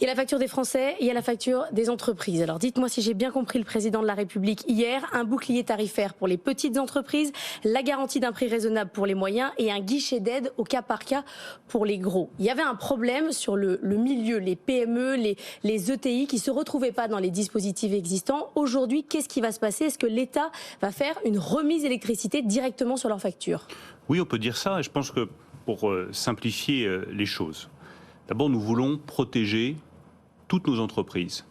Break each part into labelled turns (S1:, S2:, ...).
S1: Il y a la facture des Français, il y a la facture des entreprises. Alors dites-moi si j'ai bien compris le président de la République hier, un bouclier tarifaire pour les petites entreprises, la garantie d'un prix raisonnable pour les moyens et un guichet d'aide au cas par cas pour les gros. Il y avait un problème sur le milieu, les PME, les ETI qui ne se retrouvaient pas dans les dispositifs existants. Aujourd'hui, qu'est-ce qui va se passer? Est-ce que l'État va faire une remise d'électricité directement sur leur facture?
S2: Oui, on peut dire ça et je pense que pour simplifier les choses, d'abord nous voulons protéger toutes nos entreprises,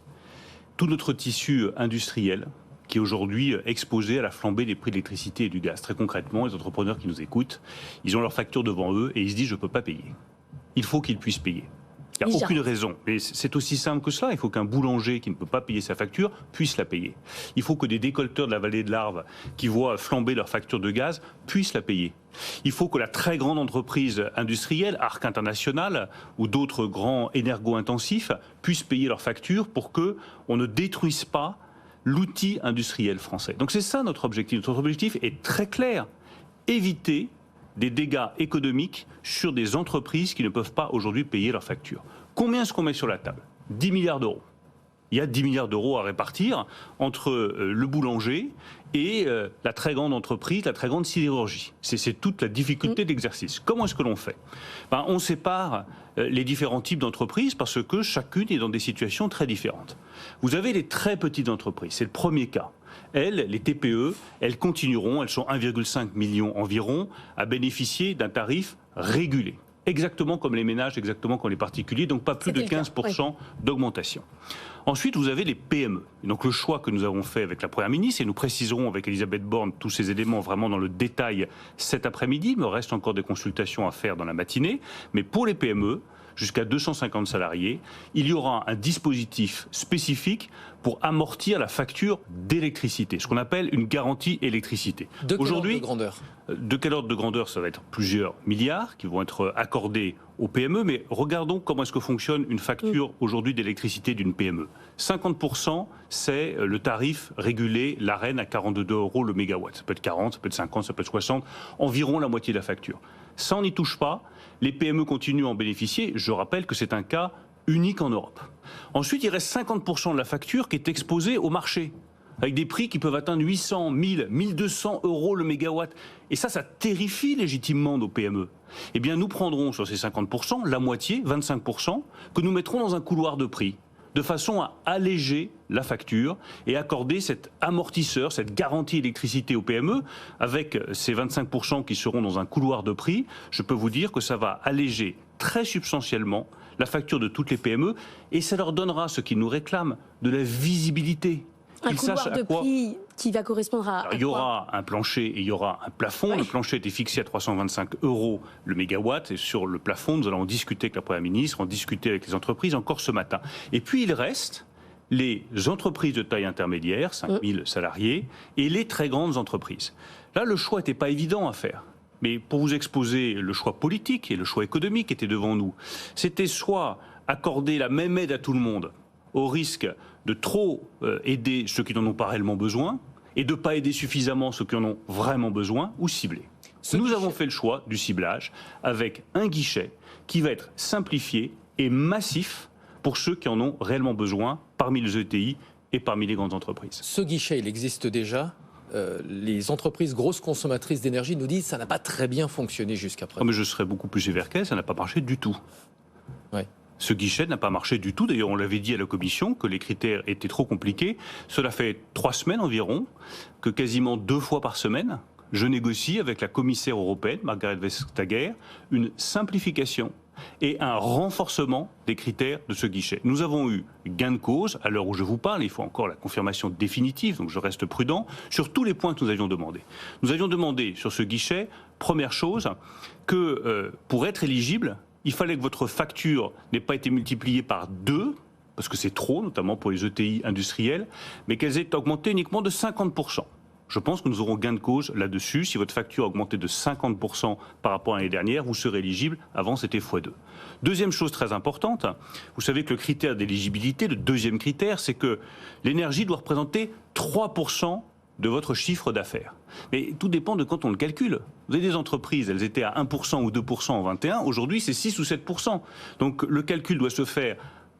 S2: tout notre tissu industriel qui est aujourd'hui exposé à la flambée des prix de l'électricité et du gaz. Très concrètement, les entrepreneurs qui nous écoutent, ils ont leur facture devant eux et ils se disent « je ne peux pas payer ». Il faut qu'ils puissent payer. Il n'y a aucune raison. Mais c'est aussi simple que cela. Il faut qu'un boulanger qui ne peut pas payer sa facture puisse la payer. Il faut que des décolteurs de la vallée de l'Arve qui voient flamber leur facture de gaz puissent la payer. Il faut que la très grande entreprise industrielle, Arc International ou d'autres grands énergo-intensifs puissent payer leurs factures pour qu'on ne détruise pas l'outil industriel français. Donc c'est ça notre objectif. Notre objectif est très clair. Éviter des dégâts économiques sur des entreprises qui ne peuvent pas aujourd'hui payer leurs factures. Combien est-ce qu'on met sur la table? 10 milliards d'euros. Il y a 10 milliards d'euros à répartir entre le boulanger et la très grande entreprise, la très grande sidérurgie. C'est toute la difficulté d'exercice. Comment est-ce que l'on fait? On sépare les différents types d'entreprises parce que chacune est dans des situations très différentes. Vous avez les très petites entreprises, c'est le premier cas. Elles, les TPE, elles continueront, elles sont 1,5 million environ, à bénéficier d'un tarif régulé. Exactement comme les ménages, exactement comme les particuliers, donc pas plus de 15% d'augmentation. Ensuite, vous avez les PME. Donc le choix que nous avons fait avec la Première ministre, et nous préciserons avec Elisabeth Borne tous ces éléments vraiment dans le détail cet après-midi, il me reste encore des consultations à faire dans la matinée, mais pour les PME, jusqu'à 250 salariés, il y aura un dispositif spécifique pour amortir la facture d'électricité, ce qu'on appelle une garantie électricité.
S3: De quel ordre de grandeur?
S2: De quel ordre de grandeur? Ça va être plusieurs milliards qui vont être accordés aux PME, mais regardons comment est-ce que fonctionne une facture aujourd'hui d'électricité d'une PME. 50%, c'est le tarif régulé, l'AREN à 42 € le mégawatt. Ça peut être 40, ça peut être 50, ça peut être 60, environ la moitié de la facture. Ça, on n'y touche pas. Les PME continuent à en bénéficier. Je rappelle que c'est un cas unique en Europe. Ensuite, il reste 50% de la facture qui est exposée au marché, avec des prix qui peuvent atteindre 800, 1000, 1200 € le mégawatt. Et ça terrifie légitimement nos PME. Eh bien, nous prendrons sur ces 50%, la moitié, 25%, que nous mettrons dans un couloir de prix, de façon à alléger la facture et accorder cet amortisseur, cette garantie électricité aux PME. Avec ces 25% qui seront dans un couloir de prix, je peux vous dire que ça va alléger très substantiellement la facture de toutes les PME et ça leur donnera ce qu'ils nous réclament, de la visibilité.
S1: Un couloir de prix qui va correspondre à...
S2: Alors, il y aura un plancher et il y aura un plafond. Le plancher était fixé à 325 € le mégawatt. Et sur le plafond, nous allons discuter avec la Première ministre, en discuter avec les entreprises encore ce matin. Et puis il reste les entreprises de taille intermédiaire, 5000 salariés, et les très grandes entreprises. Là, le choix n'était pas évident à faire. Mais pour vous exposer le choix politique et le choix économique était devant nous. C'était soit accorder la même aide à tout le monde, au risque de trop aider ceux qui n'en ont pas réellement besoin et de ne pas aider suffisamment ceux qui en ont vraiment besoin, ou cibler. Nous avons fait le choix du ciblage avec un guichet qui va être simplifié et massif pour ceux qui en ont réellement besoin parmi les ETI et parmi les grandes entreprises.
S3: Ce guichet, il existe déjà. Les entreprises grosses consommatrices d'énergie nous disent que ça n'a pas très bien fonctionné jusqu'à présent.
S2: Mais je serais beaucoup plus sévère qu'elle, ça n'a pas marché du tout.
S3: Ouais.
S2: Ce guichet n'a pas marché du tout. D'ailleurs, on l'avait dit à la Commission que les critères étaient trop compliqués. Cela fait 3 semaines environ que quasiment 2 fois par semaine, je négocie avec la commissaire européenne, Margrethe Vestager, une simplification et un renforcement des critères de ce guichet. Nous avons eu gain de cause, à l'heure où je vous parle, il faut encore la confirmation définitive, donc je reste prudent, sur tous les points que nous avions demandés. Nous avions demandé sur ce guichet, première chose, que pour être éligible, il fallait que votre facture n'ait pas été multipliée par 2, parce que c'est trop, notamment pour les ETI industriels, mais qu'elles aient augmenté uniquement de 50%. Je pense que nous aurons gain de cause là-dessus. Si votre facture a augmenté de 50% par rapport à l'année dernière, vous serez éligible. Avant, c'était x2. Deuxième chose très importante, vous savez que le critère d'éligibilité, le deuxième critère, c'est que l'énergie doit représenter 3% de votre chiffre d'affaires. Mais tout dépend de quand on le calcule. Vous avez des entreprises, elles étaient à 1% ou 2% en 21. Aujourd'hui, c'est 6 ou 7%. Donc le calcul doit se faire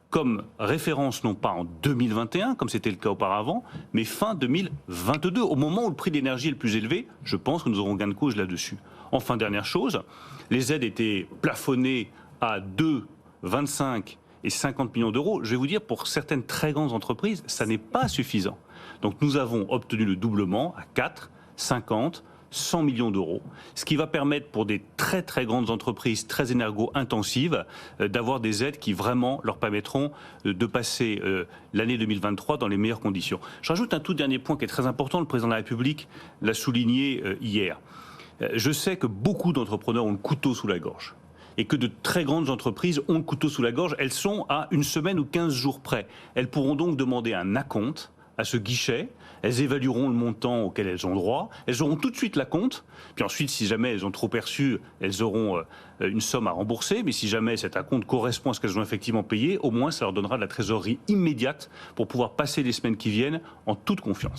S2: comme référence non pas en 2021, comme c'était le cas auparavant, mais fin 2022, au moment où le prix de l'énergie est le plus élevé. Je pense que nous aurons gain de cause là-dessus. Enfin, dernière chose, les aides étaient plafonnées à 2, 25 et 50 millions d'euros. Je vais vous dire, pour certaines très grandes entreprises, ça n'est pas suffisant. Donc nous avons obtenu le doublement à 4, 50, 100 millions d'euros, ce qui va permettre pour des très très grandes entreprises très énergo-intensives d'avoir des aides qui vraiment leur permettront de passer l'année 2023 dans les meilleures conditions. Je rajoute un tout dernier point qui est très important, le président de la République l'a souligné hier. Je sais que beaucoup d'entrepreneurs ont le couteau sous la gorge et que de très grandes entreprises ont le couteau sous la gorge. Elles sont à une semaine ou 15 jours près. Elles pourront donc demander un acompte à ce guichet. Elles évalueront le montant auquel elles ont droit. Elles auront tout de suite l'acompte. Puis ensuite, si jamais elles ont trop perçu, elles auront une somme à rembourser. Mais si jamais cet acompte correspond à ce qu'elles ont effectivement payé, au moins ça leur donnera de la trésorerie immédiate pour pouvoir passer les semaines qui viennent en toute confiance.